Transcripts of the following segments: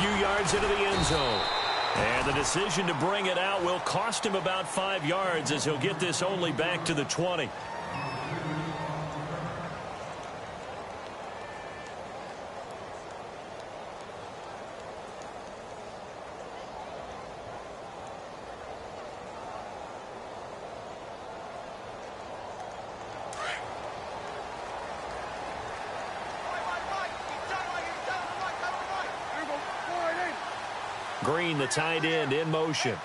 few yards into the end zone. And the decision to bring it out will cost him about 5 yards as he'll get this only back to the 20. Green, the tight end, in motion.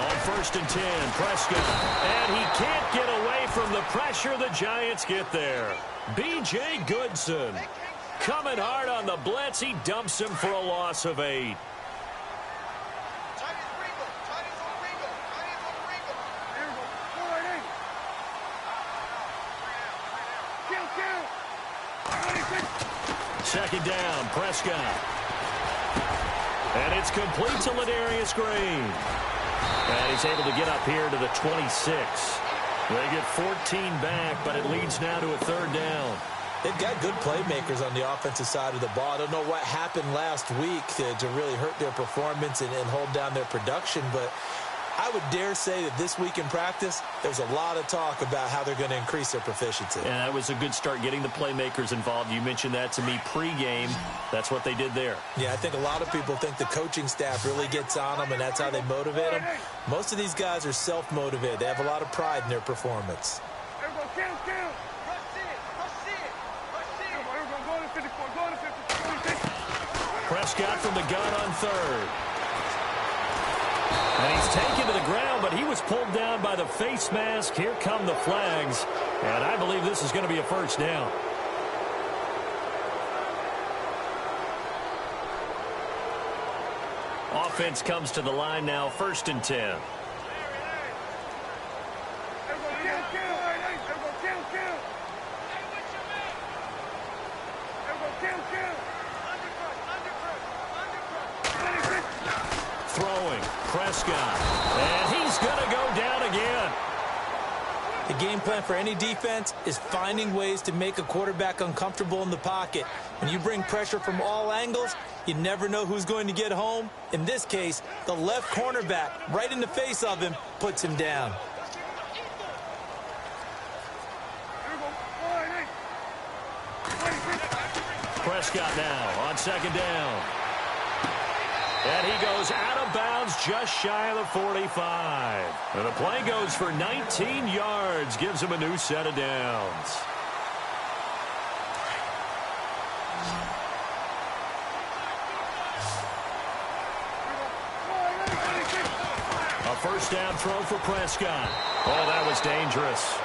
On 1st and 10, Prescott. And he can't get away from the pressure. The Giants get there. B.J. Goodson coming hard on the blitz. He dumps him for a loss of 8. Second down, Prescott. And it's complete to LewDaRemySipper Green. And he's able to get up here to the 26. They get 14 back, but it leads now to a 3rd down. They've got good playmakers on the offensive side of the ball. I don't know what happened last week to really hurt their performance and hold down their production, but I would dare say that this week in practice, there's a lot of talk about how they're going to increase their proficiency. And that was a good start, getting the playmakers involved. You mentioned that to me pregame. That's what they did there. Yeah, I think a lot of people think the coaching staff really gets on them, and that's how they motivate them. Most of these guys are self-motivated. They have a lot of pride in their performance. Prescott from the gun on 3rd. And he's taken to the ground, but he was pulled down by the face mask. Here come the flags. And I believe this is going to be a 1st down. Offense comes to the line now, 1st and 10. Throwing, Prescott, and he's going to go down again. The game plan for any defense is finding ways to make a quarterback uncomfortable in the pocket. When you bring pressure from all angles, you never know who's going to get home. In this case, the left cornerback, right in the face of him, puts him down. Prescott now on 2nd down. And he goes out of bounds just shy of the 45. And the play goes for 19 yards, gives him a new set of downs. A 1st down throw for Prescott. Oh, that was dangerous.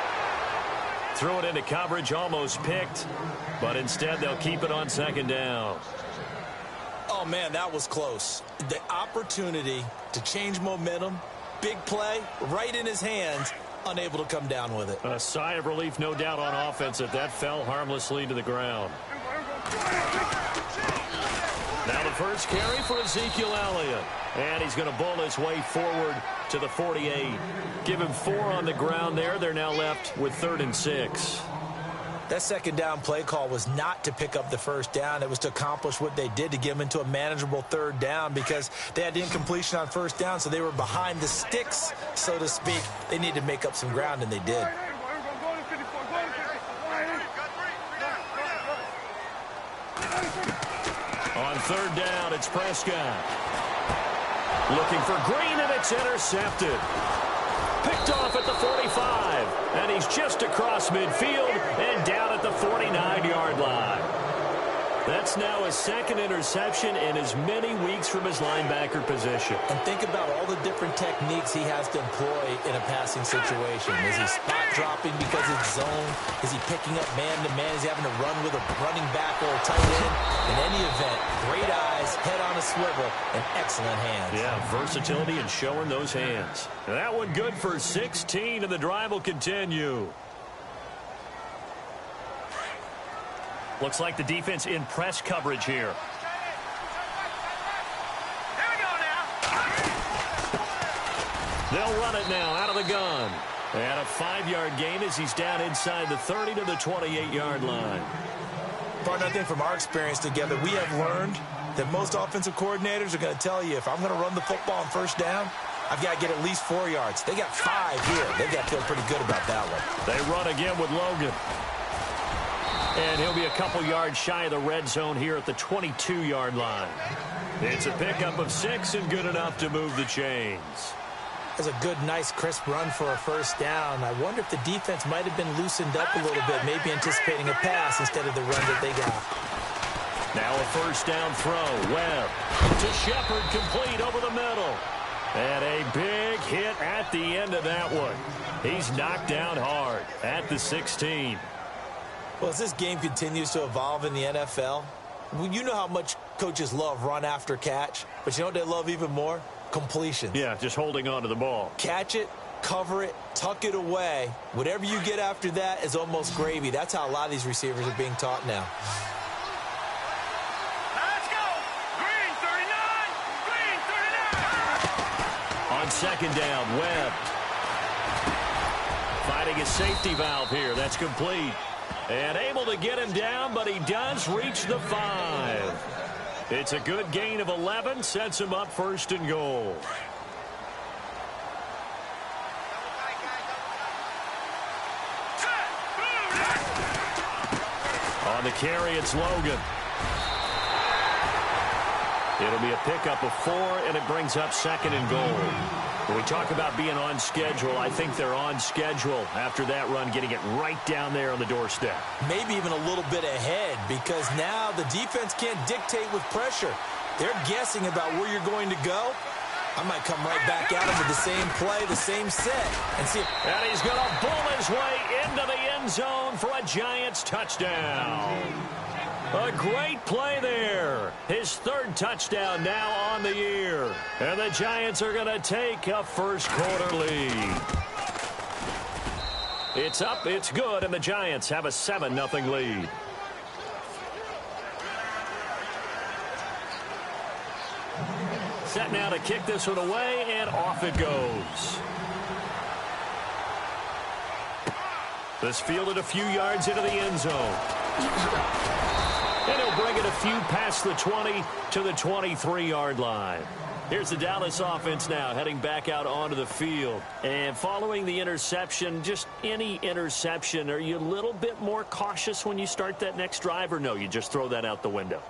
Threw it into coverage, almost picked. But instead, they'll keep it on 2nd down. Oh, man, that was close. The opportunity to change momentum, big play, right in his hands, unable to come down with it. A sigh of relief, no doubt, on offense that fell harmlessly to the ground. Now the first carry for Ezekiel Elliott. And he's going to bull his way forward to the 48. Give him 4 on the ground there. They're now left with 3rd and 6. That 2nd down play call was not to pick up the 1st down. It was to accomplish what they did, to get them into a manageable 3rd down, because they had the incompletion on 1st down, so they were behind the sticks, so to speak. They needed to make up some ground, and they did. On 3rd down, it's Prescott. Looking for Green, and it's intercepted. Picked off at the 45, and he's just across midfield and down at the 49-yard line. That's now his 2nd interception in as many weeks from his linebacker position. And think about all the different techniques he has to employ in a passing situation. Is he spot dropping because it's zone? Is he picking up man-to-man? Is he having to run with a running back or a tight end? In any event, great eyes, head on a swivel, and excellent hands. Yeah, versatility and showing those hands. And that one good for 16, and the drive will continue. Looks like the defense in press coverage here. They'll run it now out of the gun. And a 5-yard gain as he's down inside the 30 to the 28-yard line. brought nothing from our experience together. We have learned that most offensive coordinators are going to tell you, if I'm going to run the football on first down, I've got to get at least 4 yards. They got 5 here. They've got to feel pretty good about that one. They run again with Logan. And he'll be a couple yards shy of the red zone here at the 22-yard line. It's a pickup of 6 and good enough to move the chains. That's a good, nice, crisp run for a first down. I wonder if the defense might have been loosened up a little bit, maybe anticipating a pass instead of the run that they got. Now a first down throw. Webb to Shepard, complete over the middle. And a big hit at the end of that one. He's knocked down hard at the 16. Well, as this game continues to evolve in the NFL, you know how much coaches love run after catch, but you know what they love even more? Completions. Yeah, just holding on to the ball. Catch it, cover it, tuck it away. Whatever you get after that is almost gravy. That's how a lot of these receivers are being taught now. Let's go! Green 39! Green 39! On second down, Webb. Finding a safety valve here. That's complete. And able to get him down, but he does reach the 5. It's a good gain of 11, sets him up first and goal. On the carry, it's Logan. It'll be a pickup of 4, and it brings up second and goal. When we talk about being on schedule, I think they're on schedule after that run, getting it right down there on the doorstep. Maybe even a little bit ahead, because now the defense can't dictate with pressure. They're guessing about where you're going to go. I might come right back at him with the same play, the same set, and see if... And he's going to bull his way into the end zone for a Giants touchdown. A great play there. His 3rd touchdown now on the year. And the Giants are going to take a first-quarter lead. It's up, it's good, and the Giants have a 7-0 lead. Set now to kick this one away, and off it goes. This fielded a few yards into the end zone. And he'll bring it a few past the 20 to the 23-yard line. Here's the Dallas offense now heading back out onto the field. And following the interception, just any interception, are you a little bit more cautious when you start that next drive, or no, you just throw that out the window?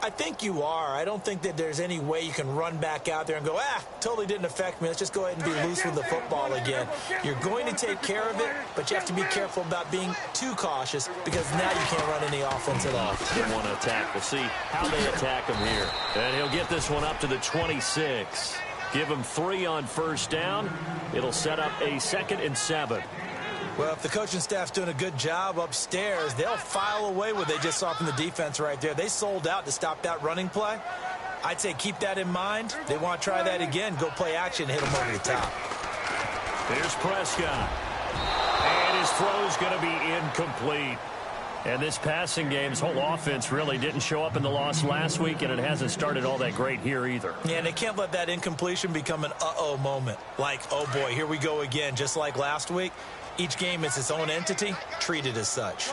I think you are. I don't think that there's any way you can run back out there and go, totally didn't affect me. Let's just go ahead and be loose with the football again. You're going to take care of it, but you have to be careful about being too cautious, because now you can't run any offense at all. Didn't want to attack. We'll see how they attack him here. And he'll get this one up to the 26. Give him 3 on first down. It'll set up a 2nd and 7. Well, if the coaching staff's doing a good job upstairs, they'll file away what they just saw from the defense right there. They sold out to stop that running play. I'd say keep that in mind. They want to try that again. Go play action, hit them over the top. Here's Prescott. And his throw's going to be incomplete. And this passing game's whole offense really didn't show up in the loss last week, and it hasn't started all that great here either. Yeah, and they can't let that incompletion become an uh-oh moment. Like, oh boy, here we go again, just like last week. Each game is its own entity, treated as such.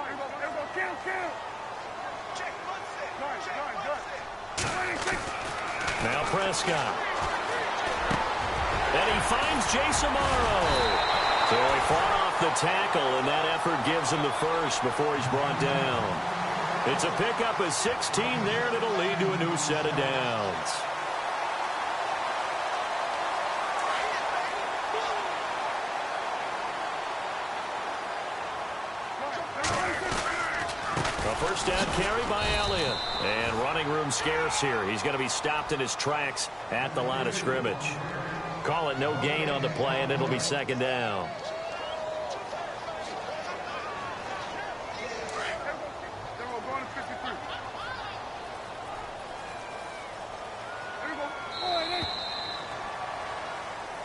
Now Prescott. And he finds Jason Morrow. So he fought off the tackle, and that effort gives him the first before he's brought down. It's a pickup of 16 there, and it'll lead to a new set of downs. A first down carry by Elliott. And running room scarce here. He's going to be stopped in his tracks at the line of scrimmage. Call it no gain on the play, and it'll be 2nd down.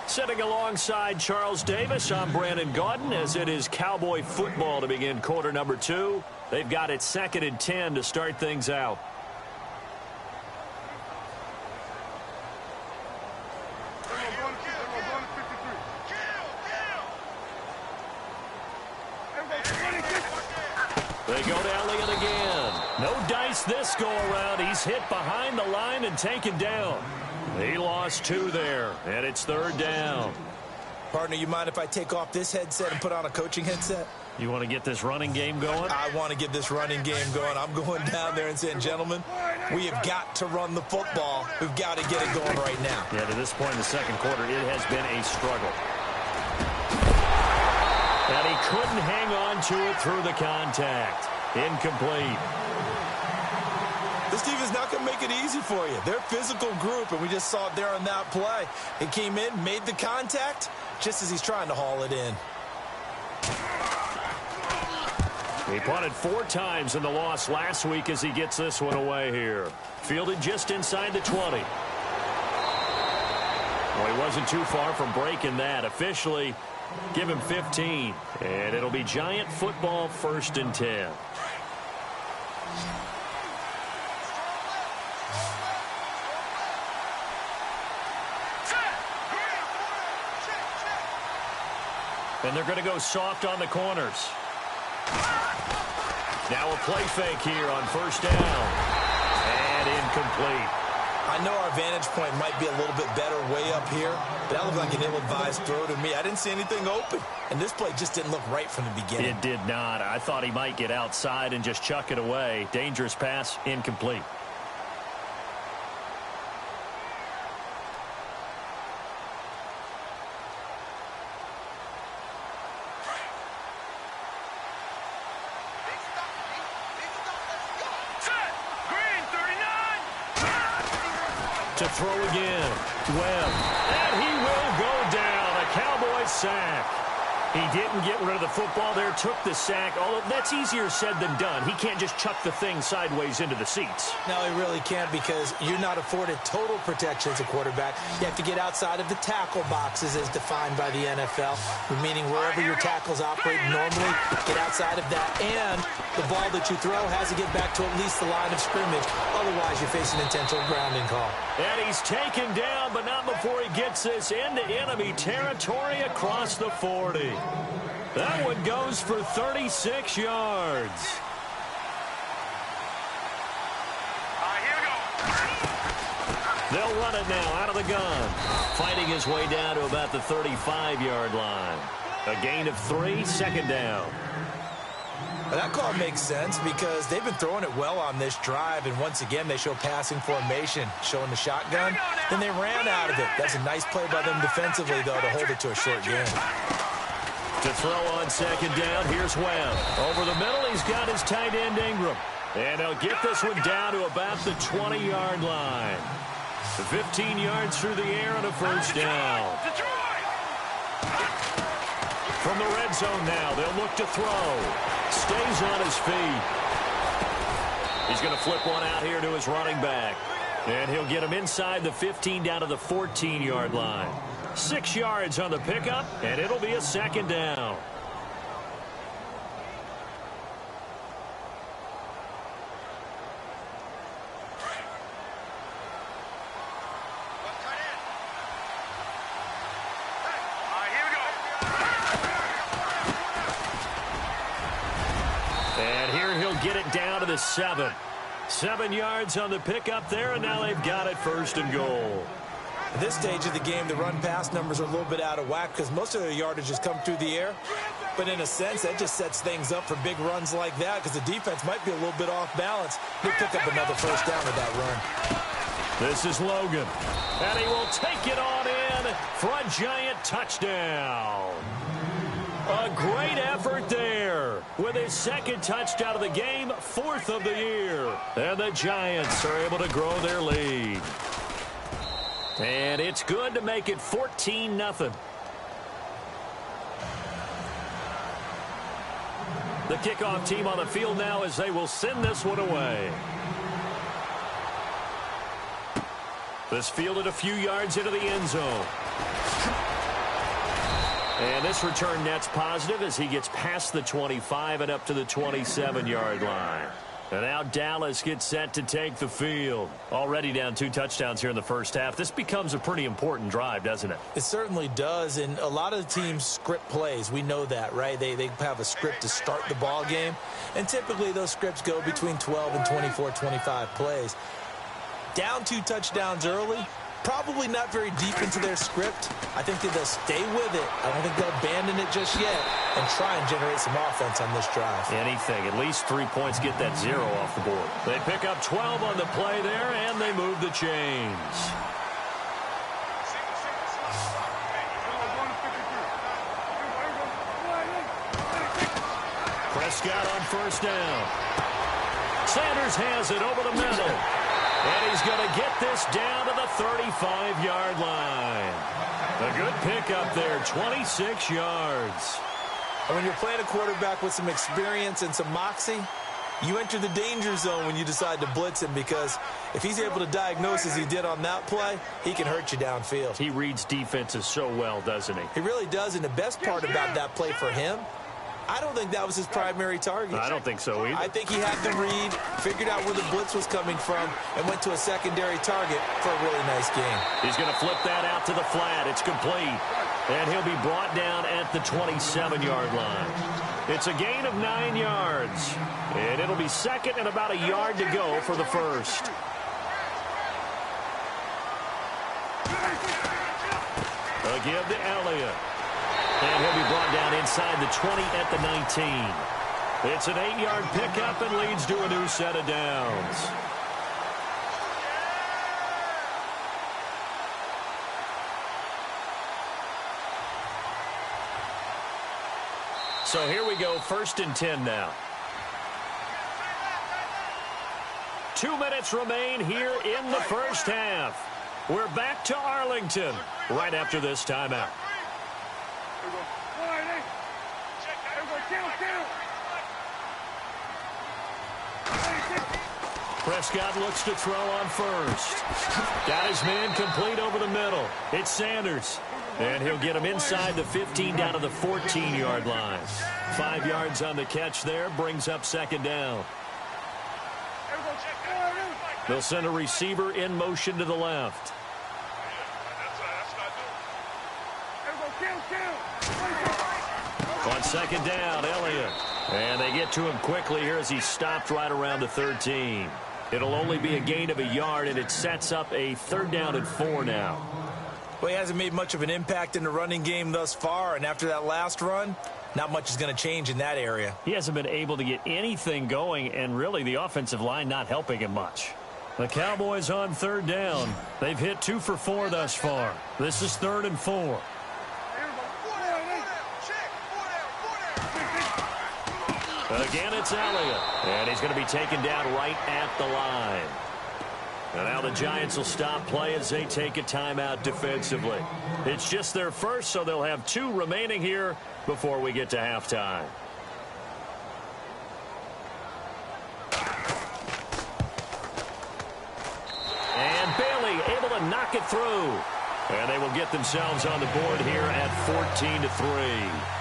Sitting alongside Charles Davis, I'm Brandon Gaudin, as it is Cowboy football to begin quarter number 2. They've got it 2nd and 10 to start things out. They go to Elliott again. No dice this go-around. He's hit behind the line and taken down. He lost 2 there, and it's 3rd down. Partner, you mind if I take off this headset and put on a coaching headset? You want to get this running game going? I want to get this running game going. I'm going down there and saying, gentlemen, we have got to run the football. We've got to get it going right now. Yeah, to this point in the second quarter, it has been a struggle. And he couldn't hang on to it through the contact. Incomplete. This defense is not going to make it easy for you. They're a physical group, and we just saw it there on that play. It came in, made the contact, just as he's trying to haul it in. He punted 4 times in the loss last week as he gets this one away here. Fielded just inside the 20. Well, he wasn't too far from breaking that. Officially, give him 15. And it'll be Giant football 1st and 10. And they're going to go soft on the corners. Now a play fake here on 1st down. And incomplete. I know our vantage point might be a little bit better way up here, but that looked like an ill-advised throw to me. I didn't see anything open, and this play just didn't look right from the beginning. It did not. I thought he might get outside and just chuck it away. Dangerous pass, incomplete. To throw again. Webb. And he will go down. A Cowboys sack. He didn't get rid of the football there, took the sack. Although that's easier said than done. He can't just chuck the thing sideways into the seats. No, he really can't, because you're not afforded total protection as a quarterback. You have to get outside of the tackle boxes as defined by the NFL, meaning wherever your tackles operate normally, get outside of that. And the ball that you throw has to get back to at least the line of scrimmage. Otherwise, you're facing intentional grounding call. And he's taken down, but not before he gets this into enemy territory across the 40. That one goes for 36 yards. Here we go. They'll run it now out of the gun. Fighting his way down to about the 35-yard line. A gain of 3, 2nd down. Well, that call makes sense because they've been throwing it well on this drive, and once again they show passing formation, showing the shotgun. Then they ran out of it. That's a nice play by them defensively, though, to hold it to a short gain. To throw on 2nd down, here's Webb. Over the middle, he's got his tight end Ingram. And he'll get this one down to about the 20-yard line. 15 yards through the air and a 1st down. From the red zone now, they'll look to throw. Stays on his feet. He's going to flip one out here to his running back. And he'll get him inside the 15 down to the 14-yard line. 6 yards on the pickup, and it'll be a 2nd down. Here we go. And here he'll get it down to the 7. 7 yards on the pickup there, and now they've got it 1st and goal. At this stage of the game, the run-pass numbers are a little bit out of whack because most of their yardage has come through the air. But in a sense, that just sets things up for big runs like that because the defense might be a little bit off balance. He'll pick up another 1st down with that run. This is Logan. And he will take it on in for a Giant touchdown. A great effort there with his 2nd touchdown of the game, 4th of the year. And the Giants are able to grow their lead. And it's good to make it 14-0. The kickoff team on the field now as they will send this one away. This fielded a few yards into the end zone. And this return net's positive as he gets past the 25 and up to the 27-yard line. And now Dallas gets set to take the field. Already down 2 touchdowns here in the first half. This becomes a pretty important drive, doesn't it? It certainly does, and a lot of the teams script plays. We know that, right? They have a script to start the ball game, and typically those scripts go between 12 and 24, 25 plays. Down 2 touchdowns early, probably not very deep into their script. I think that they'll stay with it. I don't think they'll abandon it just yet and try and generate some offense on this drive. Anything. At least 3 points, get that 0 off the board. They pick up 12 on the play there, and they move the chains. Prescott on first down. Sanders has it over the middle. And he's going to get this down to the 35-yard line. A good pickup there, 26 yards. And when you're playing a quarterback with some experience and some moxie, you enter the danger zone when you decide to blitz him, because if he's able to diagnose as he did on that play, he can hurt you downfield. He reads defenses so well, doesn't he? He really does, and the best part about that play for him, I don't think that was his primary target. I don't think so either. I think he had the read, figured out where the blitz was coming from, and went to a secondary target for a really nice game. He's going to flip that out to the flat. It's complete. And he'll be brought down at the 27-yard line. It's a gain of 9 yards. And it'll be second and about a yard to go for the first. A give to Elliott. And he'll be brought down inside the 20 at the 19. It's an 8-yard pickup and leads to a new set of downs. So here we go, 1st and 10 now. 2 minutes remain here in the first half. We're back to Arlington right after this timeout. Prescott looks to throw on first. Got his man complete over the middle. It's Sanders. And he'll get him inside the 15 down to the 14-yard line. 5 yards on the catch there, brings up second down. They'll send a receiver in motion to the left. On second down, Elliott. And they get to him quickly here as he stopped right around the 13. It'll only be a gain of a yard, and it sets up a 3rd down and 4 now. Well, he hasn't made much of an impact in the running game thus far, and after that last run, not much is going to change in that area. He hasn't been able to get anything going, and really the offensive line not helping him much. The Cowboys on 3rd down. They've hit 2 for 4 thus far. This is 3rd and 4. Again, it's Elliott. And he's going to be taken down right at the line. And now the Giants will stop play as they take a timeout defensively. It's just their first, so they'll have 2 remaining here before we get to halftime. And Bailey able to knock it through. And they will get themselves on the board here at 14-3.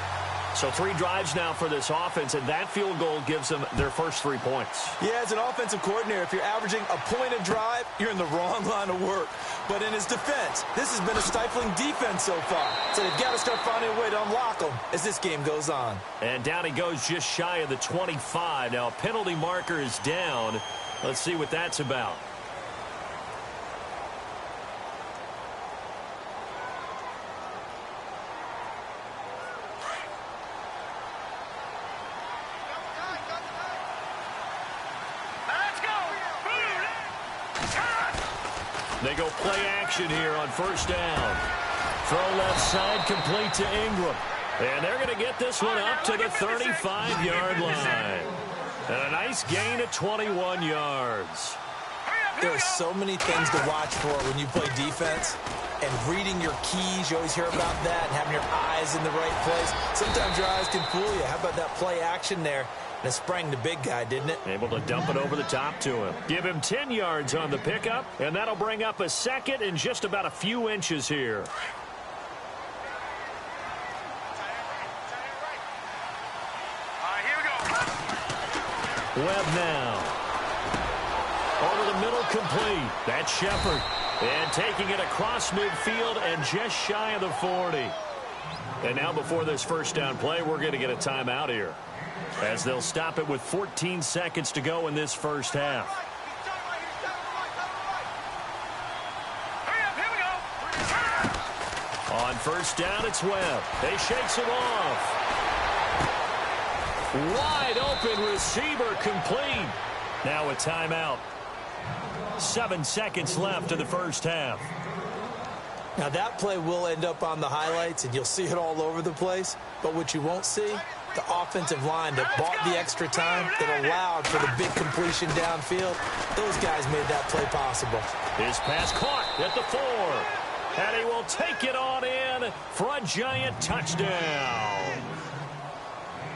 So 3 drives now for this offense, and that field goal gives them their first 3 points. Yeah, as an offensive coordinator, if you're averaging a point a drive, you're in the wrong line of work. But in his defense, this has been a stifling defense so far. So they've got to start finding a way to unlock them as this game goes on. And down he goes just shy of the 25. Now a penalty marker is down. Let's see what that's about. They go play action here on first down. Throw left side, complete to Ingram. And they're going to get this one up to the 35-yard line. And a nice gain of 21 yards. There are so many things to watch for when you play defense. And reading your keys, you always hear about that, and having your eyes in the right place. Sometimes your eyes can fool you. How about that play action there? And it sprang the big guy, didn't it? Able to dump it over the top to him. Give him 10 yards on the pickup, and that'll bring up a second and just about a few inches here. Webb now. complete. That's Shepard. And taking it across midfield and just shy of the 40. And now before this first down play, we're going to get a timeout here, as they'll stop it with 14 seconds to go in this first half. On first down, it's Webb. He shakes him off. Wide open receiver complete. Now a timeout. 7 seconds left in the first half. Now that play will end up on the highlights, and you'll see it all over the place. But what you won't see, the offensive line that bought the extra time, that allowed for the big completion downfield, those guys made that play possible. His pass caught at the 4. And he will take it on in for a giant touchdown.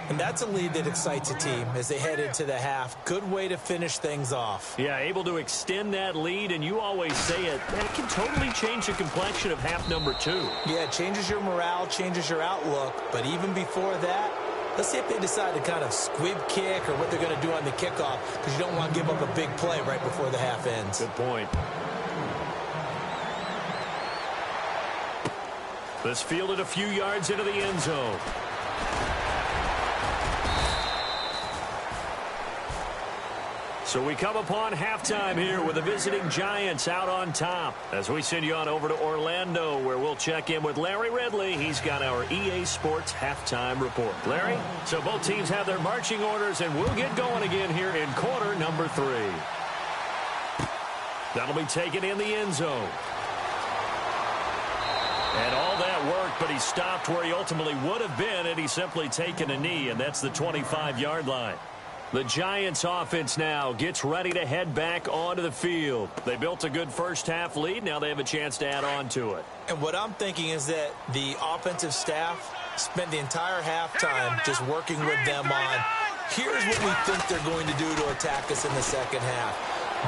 And that's a lead that excites a team as they head into the half. Good way to finish things off. Yeah, able to extend that lead, and you always say it can totally change the complexion of half number 2. Yeah, it changes your morale, changes your outlook. But even before that, let's see if they decide to kind of squib kick or what they're going to do on the kickoff, because you don't want to give up a big play right before the half ends. Good point. This fielded a few yards into the end zone. So we come upon halftime here with the visiting Giants out on top, as we send you on over to Orlando, where we'll check in with Larry Ridley. He's got our EA Sports halftime report. Larry, so both teams have their marching orders, and we'll get going again here in quarter number 3. That'll be taken in the end zone. And all that worked, but he stopped where he ultimately would have been had he simply taken a knee, and that's the 25-yard line. The Giants offense now gets ready to head back onto the field. They built a good first half lead. Now they have a chance to add on to it. And what I'm thinking is that the offensive staff spent the entire halftime just working with them on, here's what we think they're going to do to attack us in the second half.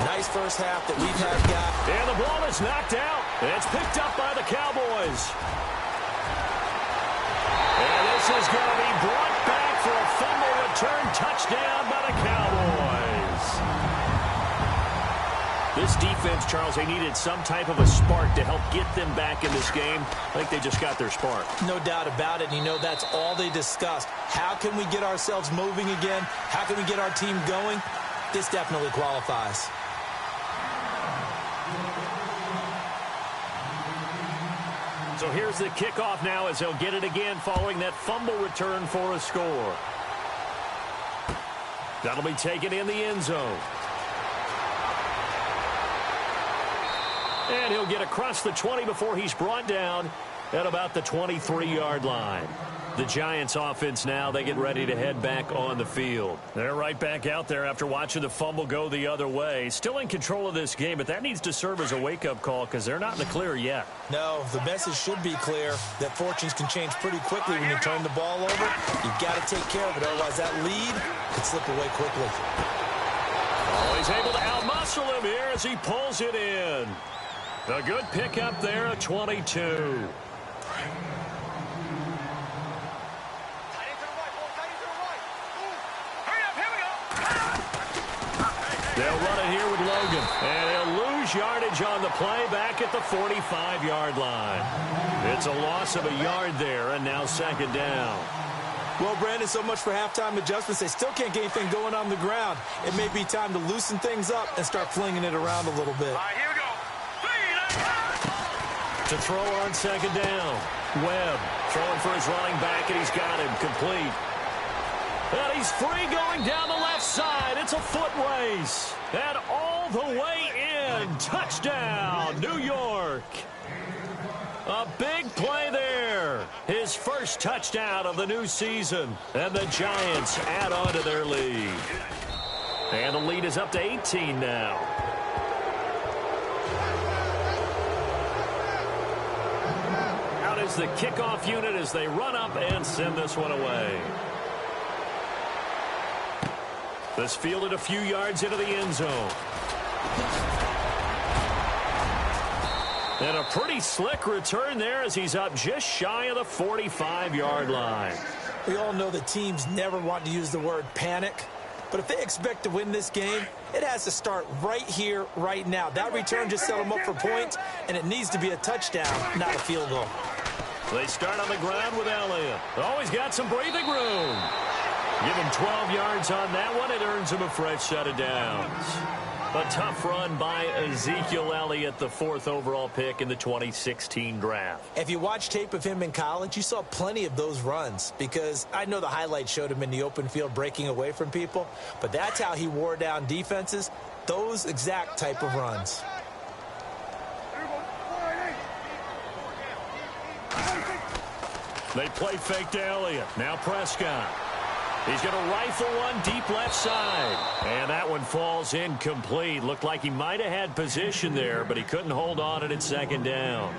Nice first half that we've had, guys. And the ball is knocked out. And it's picked up by the Cowboys. And this is going to be brought back for a fumble return touchdown by the Cowboys. This defense, Charles, they needed some type of a spark to help get them back in this game. I think they just got their spark. No doubt about it. You know, that's all they discussed. How can we get ourselves moving again? How can we get our team going? This definitely qualifies. So here's the kickoff now as he'll get it again following that fumble return for a score. That'll be taken in the end zone. And he'll get across the 20 before he's brought down at about the 23-yard line. The Giants offense now, they get ready to head back on the field. They're right back out there after watching the fumble go the other way. Still in control of this game, but that needs to serve as a wake-up call because they're not in the clear yet. No, the message should be clear that fortunes can change pretty quickly when you turn the ball over. You've got to take care of it, otherwise that lead could slip away quickly. Oh, he's able to outmuscle him here as he pulls it in. A good pickup there at 22. They'll run it here with Logan. And he'll lose yardage on the play back at the 45-yard line. It's a loss of a yard there, and now second down. Well, Brandon, so much for halftime adjustments. They still can't get anything going on the ground. It may be time to loosen things up and start flinging it around a little bit. Here we go. To throw on second down. Webb throwing for his running back, and he's got him complete. And he's free going down the left side. It's a foot race. And all the way in. Touchdown, New York. A big play there. His first touchdown of the new season. And the Giants add on to their lead. And the lead is up to 18 now. Out is the kickoff unit as they run up and send this one away. This fielded a few yards into the end zone. And a pretty slick return there as he's up just shy of the 45-yard line. We all know that teams never want to use the word panic, But if they expect to win this game, it has to start right here, right now. That return just set them up for points, and it needs to be a touchdown, not a field goal. They start on the ground with Elliott. Always got some breathing room. Give him 12 yards on that one. It earns him a fresh set of downs. A tough run by Ezekiel Elliott, the 4th overall pick in the 2016 draft. If you watch tape of him in college, you saw plenty of those runs, because I know the highlights showed him in the open field breaking away from people, but that's how he wore down defenses, those exact type of runs. They play fake to Elliott. Now Prescott. He's going to rifle one deep left side. And that one falls incomplete. Looked like he might have had position there, but he couldn't hold on it at second down.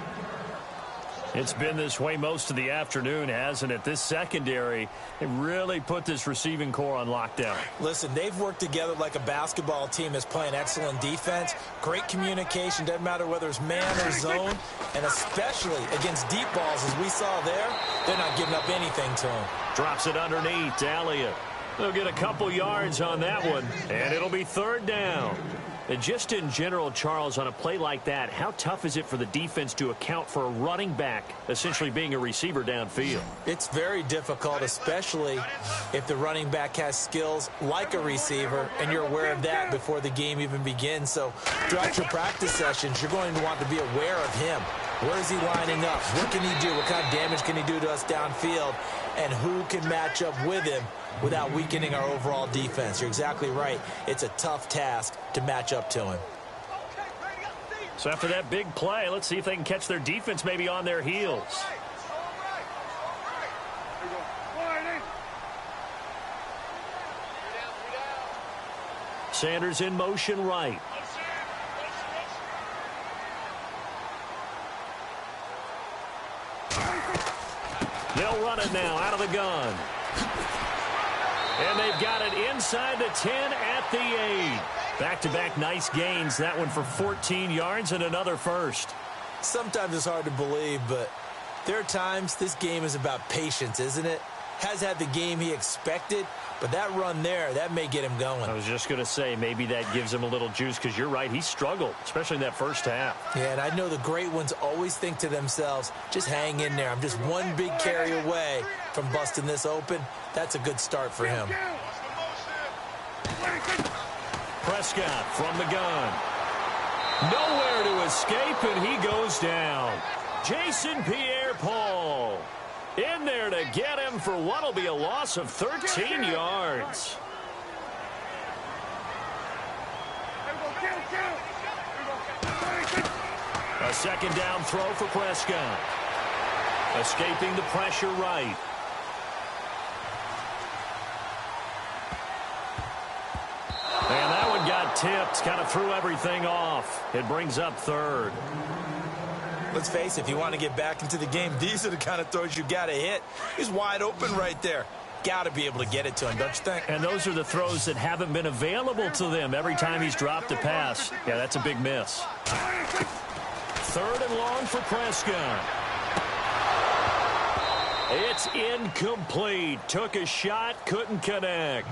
It's been this way most of the afternoon, hasn't it? This secondary, they really put this receiving core on lockdown. Listen, they've worked together like a basketball team that's playing excellent defense. Great communication, doesn't matter whether it's man or zone. And especially against deep balls, as we saw there, they're not giving up anything to him. Drops it underneath to Elliott. They'll get a couple yards on that one, and it'll be 3rd down. And just in general, Charles, on a play like that, how tough is it for the defense to account for a running back essentially being a receiver downfield? It's very difficult, especially if the running back has skills like a receiver, and you're aware of that before the game even begins. So throughout your practice sessions, you're going to want to be aware of him. Where is he lining up? What can he do? What kind of damage can he do to us downfield? And who can match up with him without weakening our overall defense? You're exactly right. It's a tough task to match up to him. So after that big play, let's see if they can catch their defense maybe on their heels. Sanders in motion right. They'll run it now out of the gun. And they've got it inside the 10 at the 8. Back-to-back nice gains. That one for 14 yards and another first. Sometimes it's hard to believe, but there are times this game is about patience, isn't it? Has had the game he expected, but that run there, that may get him going. I was just going to say, maybe that gives him a little juice, because you're right, he struggled, especially in that first half. Yeah, and I know the great ones always think to themselves, just hang in there. I'm just one big carry away from busting this open. That's a good start for him. Prescott from the gun. Nowhere to escape, and he goes down. Jason Pierre-Paul in there to get him for what will be a loss of 13 yards. A second down throw for Prescott. Escaping the pressure right. And that one got tipped, kind of threw everything off. It brings up 3rd. Let's face it, if you want to get back into the game, these are the kind of throws you got to hit. He's wide open right there. Got to be able to get it to him, don't you think? And those are the throws that haven't been available to them every time he's dropped a pass. Yeah, that's a big miss. 3rd and long for Prescott. It's incomplete. Took a shot, couldn't connect.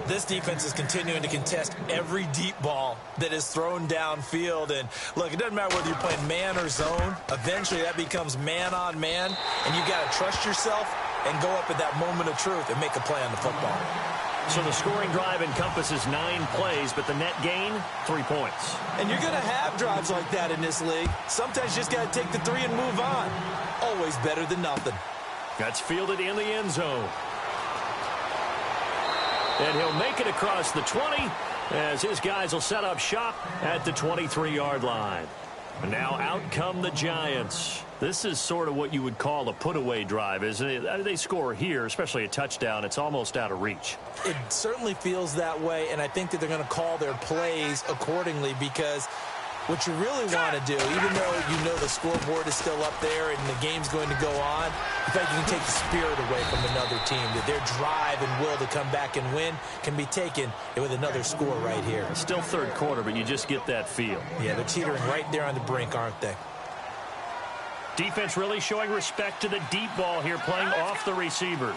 This defense is continuing to contest every deep ball that is thrown downfield. And look, it doesn't matter whether you're playing man or zone. Eventually that becomes man on man, and you got to trust yourself and go up at that moment of truth and make a play on the football. So the scoring drive encompasses 9 plays, but the net gain, 3 points. And you're going to have drives like that in this league. Sometimes you just got to take the 3 and move on. Always better than nothing. That's fielded in the end zone. And he'll make it across the 20 as his guys will set up shop at the 23-yard line. And now out come the Giants. This is sort of what you would call a put-away drive, isn't it? They score here, especially a touchdown. It's almost out of reach. It certainly feels that way, and I think that they're going to call their plays accordingly, because what you really want to do, even though you know the scoreboard is still up there and the game's going to go on, in fact, you can take the spirit away from another team. That their drive and will to come back and win can be taken with another score right here. It's still 3rd quarter, but you just get that feel. Yeah, they're teetering right there on the brink, aren't they? Defense really showing respect to the deep ball here, playing off the receivers.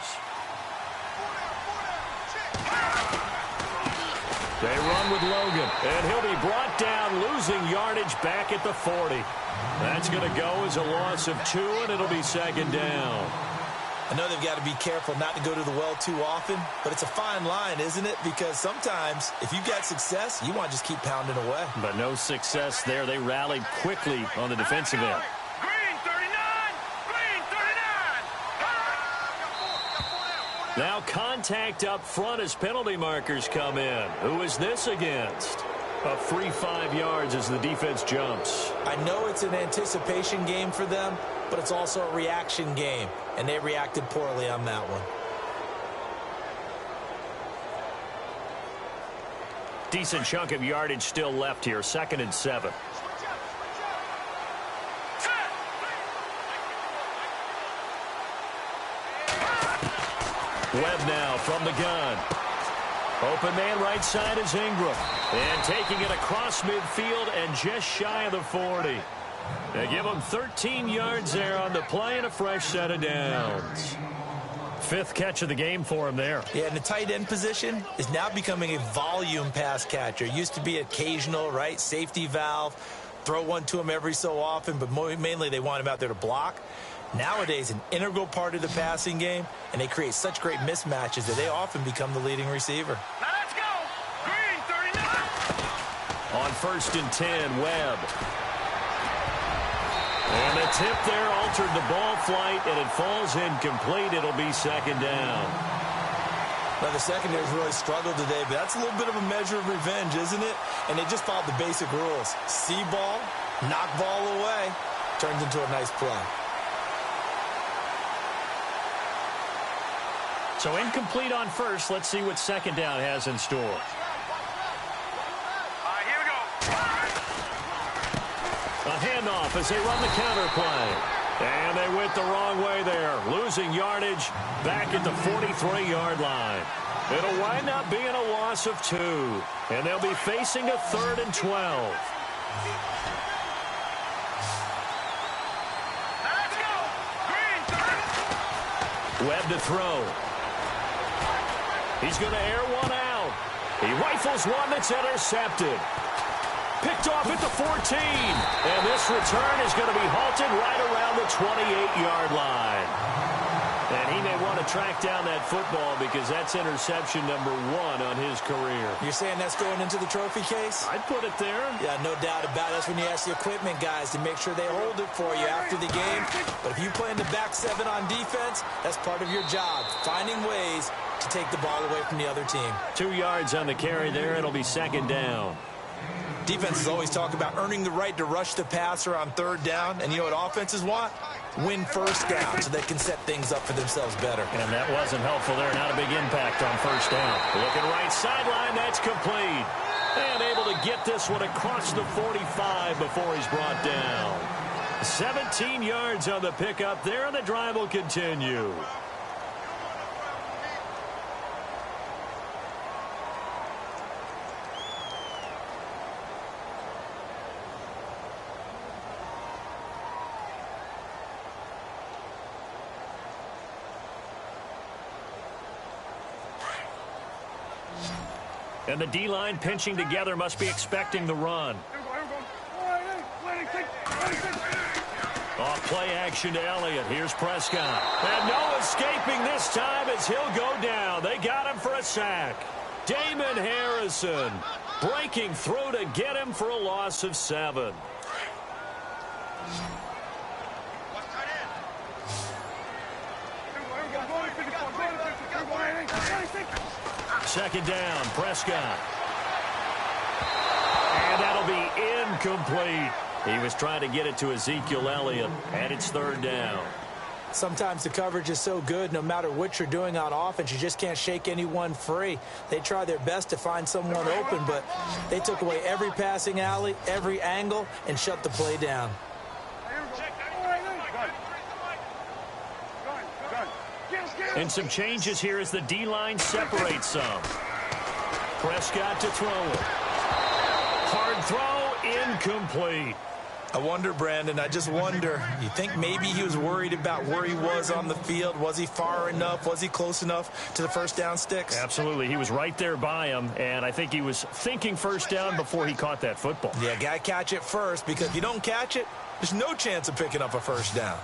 They run with Logan, and he'll be brought down, losing yardage back at the 40. That's going to go as a loss of 2, and it'll be second down. I know they've got to be careful not to go to the well too often, but it's a fine line, isn't it? Because sometimes, if you've got success, you want to just keep pounding away. But no success there. They rallied quickly on the defensive end. Green 39! Green 39! Now contact up front as penalty markers come in. Who is this against? A free 5 yards as the defense jumps. I know it's an anticipation game for them, but it's also a reaction game, and they reacted poorly on that one. Decent chunk of yardage still left here. 2nd and 7. Webb now from the gun. Open man right side is Ingram. And taking it across midfield and just shy of the 40. They give him 13 yards there on the play and a fresh set of downs. 5th catch of the game for him there. Yeah, and the tight end position is now becoming a volume pass catcher. It used to be occasional, right? Safety valve. Throw one to him every so often, but mainly they want him out there to block. Nowadays, an integral part of the passing game, and they create such great mismatches that they often become the leading receiver. Now let's go! Green 39! On 1st and 10, Webb. And the tip there altered the ball flight, and it falls incomplete. It'll be second down. Now, the secondary's really struggled today, but that's a little bit of a measure of revenge, isn't it? And they just followed the basic rules. See ball, knock ball away, turns into a nice play. So incomplete on 1st. Let's see what second down has in store. Here we go. A handoff as they run the counter play. And they went the wrong way there, losing yardage back at the 43-yard line. It'll wind up being a loss of 2, and they'll be facing a 3rd and 12. Now let's go! Green 30! Webb to throw. He's going to air one out. He rifles one that's intercepted. Picked off at the 14. And this return is going to be halted right around the 28-yard line. And he may want to track down that football because that's interception number 1 on his career. You're saying that's going into the trophy case? I'd put it there. Yeah, no doubt about it. That's when you ask the equipment guys to make sure they hold it for you after the game. But if you play in the back 7 on defense, that's part of your job, finding ways to take the ball away from the other team. 2 yards on the carry there. It'll be second down. Defenses always talk about earning the right to rush the passer on 3rd down. And you know what offenses want? Win 1st down so they can set things up for themselves better. And that wasn't helpful there. Not a big impact on 1st down. Looking right sideline. That's complete. And able to get this one across the 45 before he's brought down. 17 yards on the pickup there, and the drive will continue. And the D-line pinching together must be expecting the run. Off play action to Elliott. Here's Prescott. And no escaping this time as he'll go down. They got him for a sack. Damon Harrison breaking through to get him for a loss of 7. Second down, Prescott. And that'll be incomplete. He was trying to get it to Ezekiel Elliott, and it's 3rd down. Sometimes the coverage is so good, no matter what you're doing on offense, you just can't shake anyone free. They try their best to find someone open, but they took away every passing alley, every angle, and shut the play down. And some changes here as the D-line separates some. Prescott to throw it. Hard throw, incomplete. I wonder, Brandon, I just wonder. You think maybe he was worried about where he was on the field? Was he far enough? Was he close enough to the first down sticks? Absolutely. He was right there by him, and I think he was thinking first down before he caught that football. Yeah, got to catch it first, because if you don't catch it, there's no chance of picking up a first down.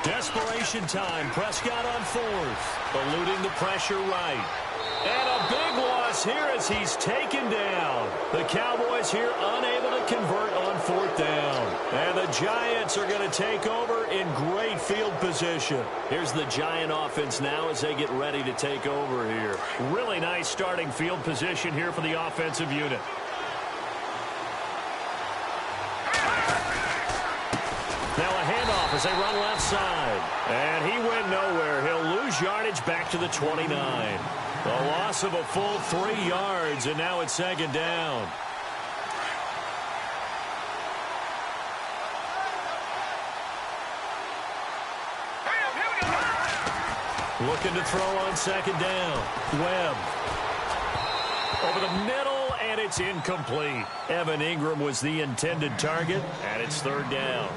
Desperation time. Prescott on fourth. Eluding the pressure right. And a big loss here as he's taken down. The Cowboys here unable to convert on fourth down. And the Giants are going to take over in great field position. Here's the Giant offense now as they get ready to take over here. Really nice starting field position here for the offensive unit. Now a handoff as they run left side. And he went nowhere. He'll lose yardage back to the 29. A loss of a full 3 yards, and now it's second down. Looking to throw on second down. Webb. Over the middle, and it's incomplete. Evan Ingram was the intended target, and it's third down.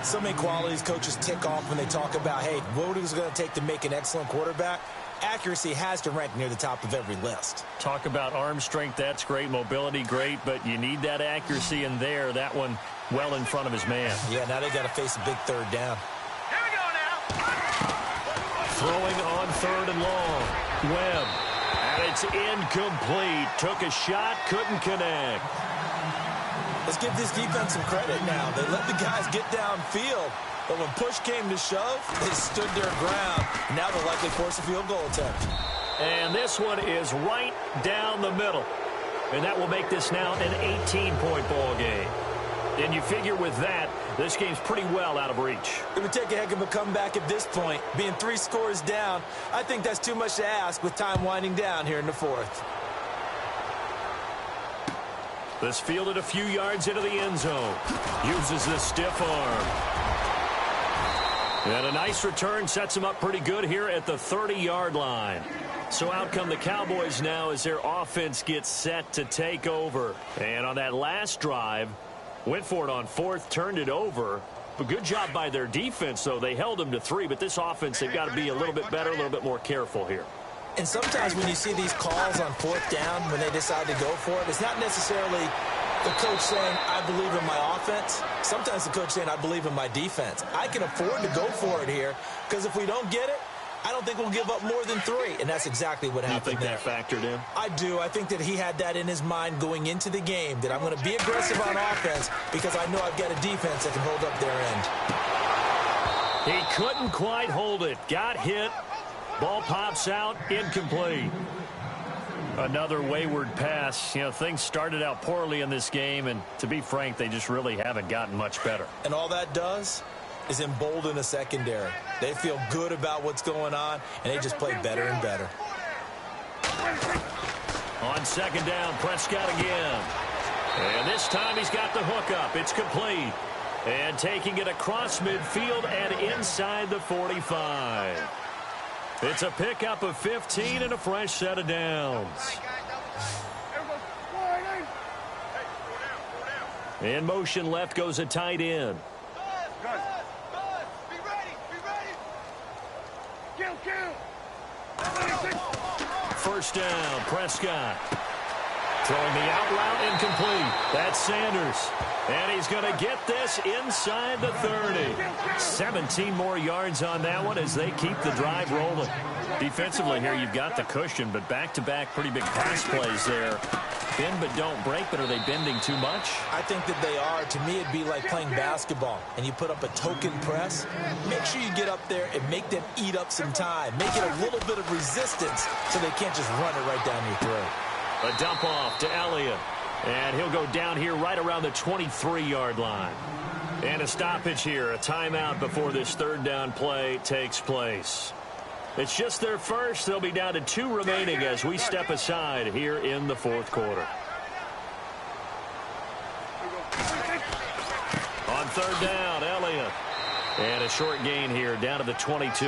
So many qualities coaches tick off when they talk about, hey, what is it going to take to make an excellent quarterback? Accuracy has to rank near the top of every list. Talk about arm strength, that's great. Mobility, great, but you need that accuracy in there. That one well in front of his man. Yeah, now they got to face a big third down. Here we go now. Throwing on third and long. Webb. And it's incomplete. Took a shot, couldn't connect. Let's give this defense some credit now. They let the guys get downfield. But when push came to shove, they stood their ground. Now they'll likely force a field goal attempt. And this one is right down the middle. And that will make this now an 18-point ball game. And you figure with that, this game's pretty well out of reach. It would take a heck of a comeback at this point. Being 3 scores down, I think that's too much to ask with time winding down here in the fourth. This fielded a few yards into the end zone. Uses the stiff arm. And a nice return sets him up pretty good here at the 30-yard line. So out come the Cowboys now as their offense gets set to take over. And on that last drive, went for it on fourth, turned it over. But good job by their defense, though. They held them to 3, but this offense, they've got to be a little bit better, a little bit more careful here. And sometimes when you see these calls on fourth down, when they decide to go for it, it's not necessarily the coach saying, I believe in my offense. Sometimes the coach saying, I believe in my defense. I can afford to go for it here because if we don't get it, I don't think we'll give up more than 3. And that's exactly what happened there. You think that factored in? I do. I think that he had that in his mind going into the game, that I'm going to be aggressive on offense because I know I've got a defense that can hold up their end. He couldn't quite hold it. Got hit. Ball pops out. Incomplete. Another wayward pass. You know, things started out poorly in this game, and to be frank, they just really haven't gotten much better. And all that does is embolden a secondary. They feel good about what's going on, and they just play better and better. On second down, Prescott again. And this time he's got the hook up. It's complete. And taking it across midfield and inside the 45. It's a pickup of 15 and a fresh set of downs. In motion left goes a tight end. First down, Prescott. Throwing the out route incomplete. That's Sanders. And he's going to get this inside the 30. 17 more yards on that one as they keep the drive rolling. Defensively here, you've got the cushion, but back-to-back pretty big pass plays there. Bend but don't break, but are they bending too much? I think that they are. To me, it'd be like playing basketball, and you put up a token press. Make sure you get up there and make them eat up some time. Make it a little bit of resistance so they can't just run it right down your throat. A dump off to Elliott. And he'll go down here right around the 23-yard line. And a stoppage here, a timeout before this third down play takes place. It's just their first. They'll be down to 2 remaining as we step aside here in the fourth quarter. On third down, Elliott. And a short gain here down to the 22.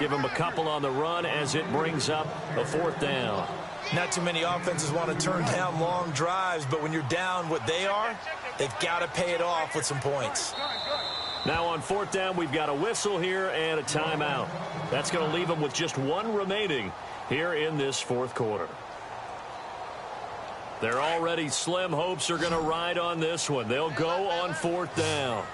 Give him a couple on the run as it brings up a 4th down. Not too many offenses want to turn down long drives, but when you're down what they are, they've got to pay it off with some points. Now on 4th down, we've got a whistle here and a timeout. That's going to leave them with just 1 remaining here in this 4th quarter. Their already slim hopes are going to ride on this one. They'll go on 4th down.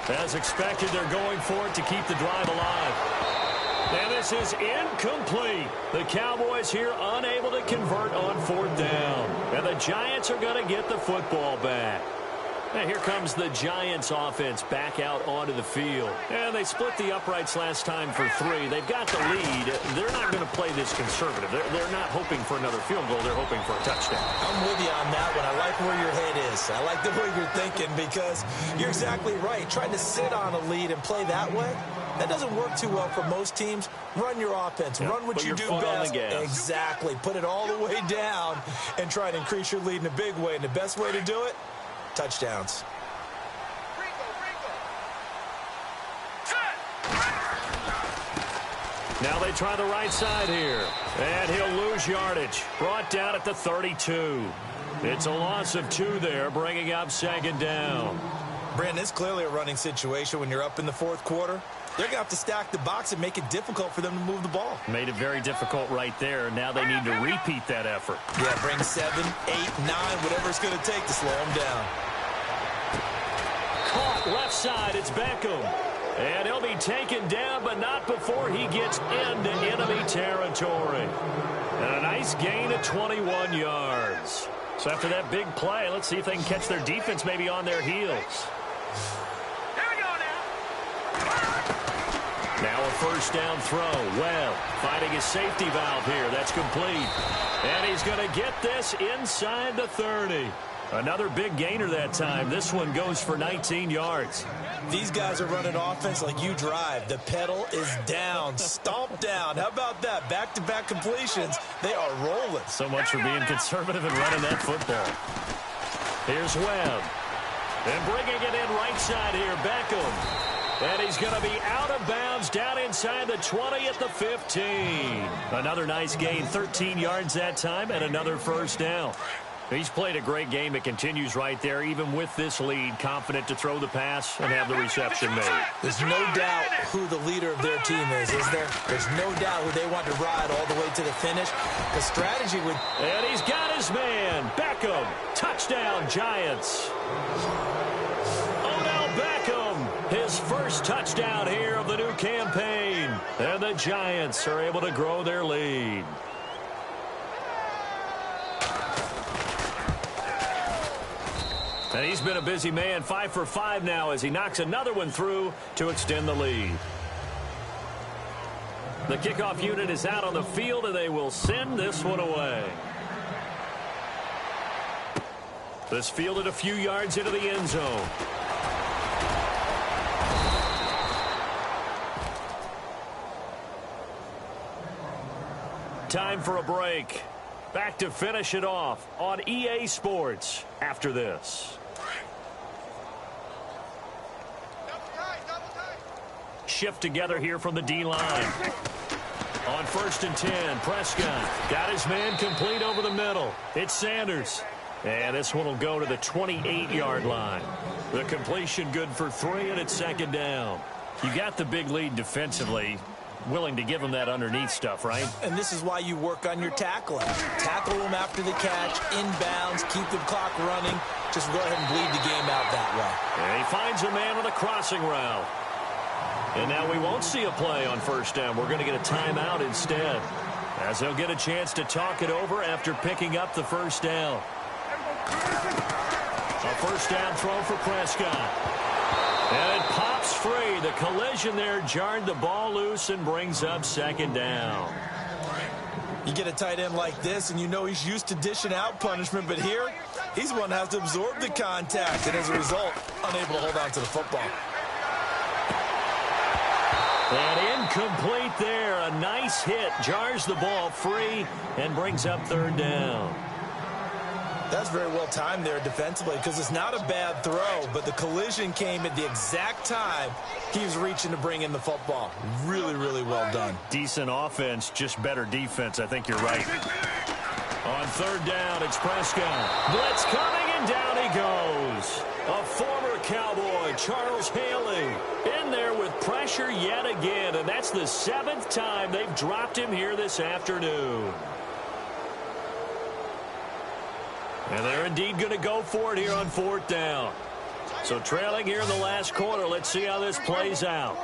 As expected, they're going for it to keep the drive alive. And this is incomplete. The Cowboys here unable to convert on 4th down. And the Giants are going to get the football back. And here comes the Giants offense back out onto the field. And they split the uprights last time for 3. They've got the lead. They're not going to play this conservative. They're not hoping for another field goal. They're hoping for a touchdown. I'm with you on that one. I like where your head is. I like the way you're thinking because you're exactly right. Trying to sit on a lead and play that way, that doesn't work too well for most teams. Run your offense. Run what you do best. Exactly. Put it all the way down and try to increase your lead in a big way. And the best way to do it, touchdowns. Now they try the right side here. And he'll lose yardage. Brought down at the 32. It's a loss of 2 there, bringing up 2nd down. Brandon, it's clearly a running situation when you're up in the 4th quarter. They're going to have to stack the box and make it difficult for them to move the ball. Made it very difficult right there. Now they need to repeat that effort. Yeah, bring 7, 8, 9, whatever it's going to take to slow them down. Caught left side. It's Beckham. And he'll be taken down, but not before he gets into enemy territory. And a nice gain of 21 yards. So after that big play, let's see if they can catch their defense maybe on their heels. Now a 1st down throw. Well, finding his safety valve here. That's complete. And he's going to get this inside the 30. Another big gainer that time. This one goes for 19 yards. These guys are running offense like you drive. The pedal is down, stomped down. How about that? Back-to-back completions. They are rolling. So much for being conservative and running that football. Here's Webb. And bringing it in right side here, Beckham. And he's going to be out of bounds down inside the 20 at the 15. Another nice gain, 13 yards that time, and another 1st down. He's played a great game. It continues right there, even with this lead, confident to throw the pass and have the reception made. There's no doubt who the leader of their team is there? There's no doubt who they want to ride all the way to the finish. The strategy would... And he's got his man, Beckham. Touchdown, Giants. Odell Beckham, his first touchdown here of the new campaign. And the Giants are able to grow their lead. And he's been a busy man, 5 for 5 now as he knocks another one through to extend the lead. The kickoff unit is out on the field, and they will send this one away. This fielded a few yards into the end zone. Time for a break. Back to finish it off on EA Sports after this. Shift together here from the D-line. On 1st and 10, Prescott got his man complete over the middle. It's Sanders. And this one will go to the 28-yard line. The completion good for 3, and it's 2nd down. You got the big lead defensively. Willing to give him that underneath stuff, right? And this is why you work on your tackling. Tackle him after the catch, inbounds, keep the clock running. Just go ahead and bleed the game out that way. And he finds a man on a crossing route. And now we won't see a play on 1st down. We're going to get a timeout instead, as they'll get a chance to talk it over after picking up the 1st down. A 1st down throw for Prescott. And it pops free. The collision there jarred the ball loose and brings up 2nd down. You get a tight end like this, and you know he's used to dishing out punishment, but here, he's the one that has to absorb the contact, and as a result, unable to hold on to the football. And Incomplete there. A nice hit. Jars the ball free and brings up third down. That's very well timed there defensively because it's not a bad throw, but the collision came at the exact time he was reaching to bring in the football. Really, really well done. Decent offense, just better defense. I think you're right. On third down, it's Prescott. Blitz coming, and down he goes. A former Cowboy, Charles Haley, in there with pressure yet again, and that's the 7th time they've dropped him here this afternoon. And they're indeed going to go for it here on fourth down. So trailing here in the last quarter. Let's see how this plays out.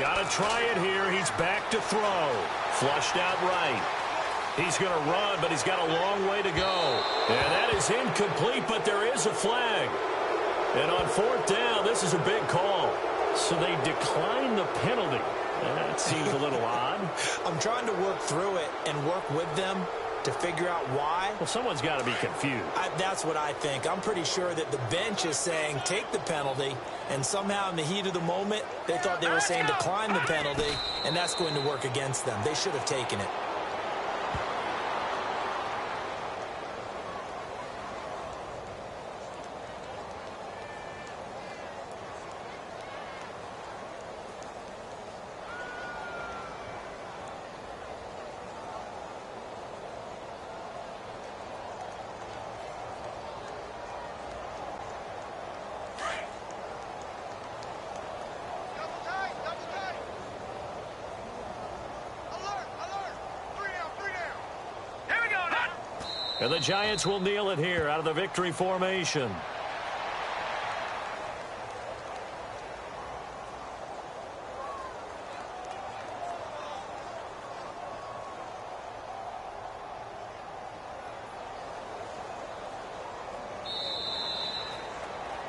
Got to try it here. He's back to throw. Flushed out right. He's going to run, but he's got a long way to go. And that is incomplete, but there is a flag. And on fourth down, this is a big call. So they decline the penalty. That seems a little odd. I'm trying to work through it and work with them to figure out why. Well, someone's got to be confused. That's what I think. I'm pretty sure that the bench is saying take the penalty, and somehow in the heat of the moment, they thought they were saying decline the penalty, and that's going to work against them. They should have taken it. And the Giants will kneel it here out of the victory formation.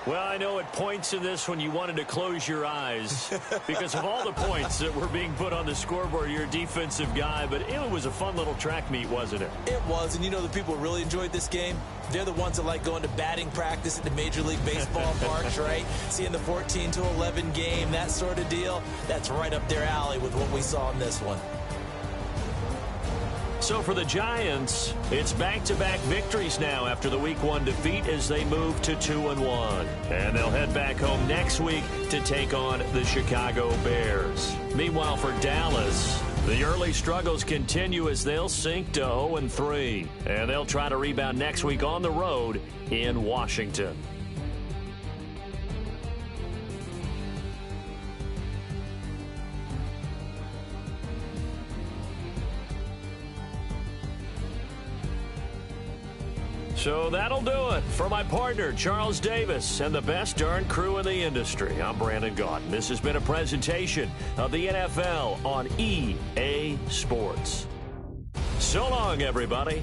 Well, I know at points in this when you wanted to close your eyes because of all the points that were being put on the scoreboard. You're a defensive guy, but it was a fun little track meet, wasn't it? It was, and you know the people who really enjoyed this game? They're the ones that like going to batting practice at the Major League Baseball parks, right? Seeing the 14-11 game, that sort of deal. That's right up their alley with what we saw in this one. So for the Giants, it's back-to-back victories now after the Week 1 defeat as they move to 2-1. And they'll head back home next week to take on the Chicago Bears. Meanwhile, for Dallas, the early struggles continue as they'll sink to 0-3. And they'll try to rebound next week on the road in Washington. So that'll do it. For my partner, Charles Davis, and the best darn crew in the industry, I'm Brandon Gaudin. This has been a presentation of the NFL on EA Sports. So long, everybody.